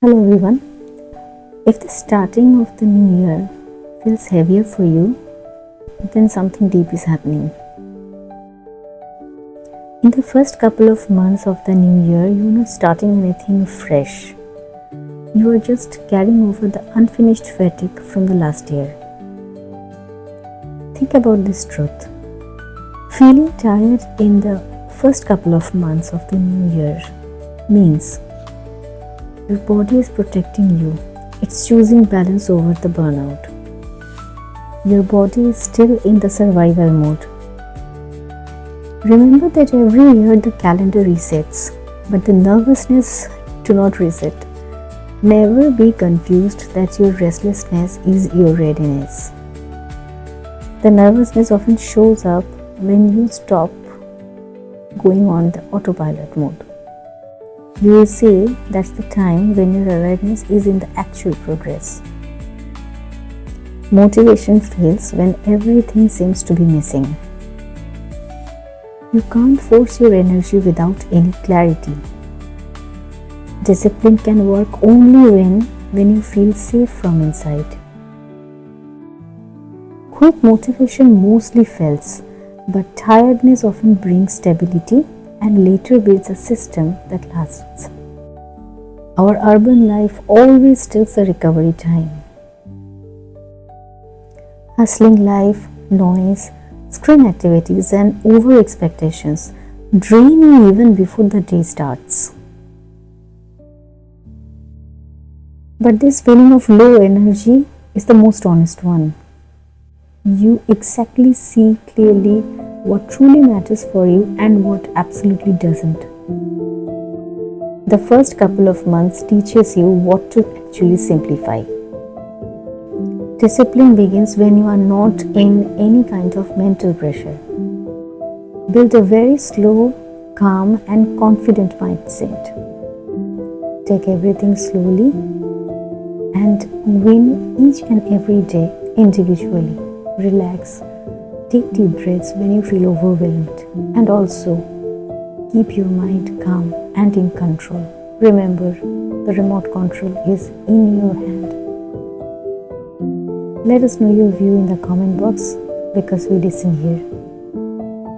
Hello everyone. If the starting of the new year feels heavier for you, then something deep is happening. In the first couple of months of the new year, you are not starting anything fresh. You are just carrying over the unfinished fatigue from the last year. Think about this truth. Feeling tired in the first couple of months of the new year means your body is protecting you. It's choosing balance over the burnout. Your body is still in the survival mode. Remember that every year the calendar resets, but the nervousness do not reset. Never be confused that your restlessness is your readiness. The nervousness often shows up when you stop going on the autopilot mode. You will say that's the time when your awareness is in the actual progress. Motivation fails when everything seems to be missing. You can't force your energy without any clarity. Discipline can work only when you feel safe from inside. Quick motivation mostly fails, but tiredness often brings stability and later builds a system that lasts. Our urban life always steals a recovery time. Hustling life, noise, screen activities and over expectations drain you even before the day starts. But this feeling of low energy is the most honest one. You exactly see clearly what truly matters for you and what absolutely doesn't. The first couple of months teaches you what to actually simplify. Discipline begins when you are not in any kind of mental pressure. Build a very slow, calm and confident mindset. Take everything slowly and win each and every day individually. Relax. Take deep breaths when you feel overwhelmed and also keep your mind calm and in control. Remember, the remote control is in your hand. Let us know your view in the comment box because we listen here.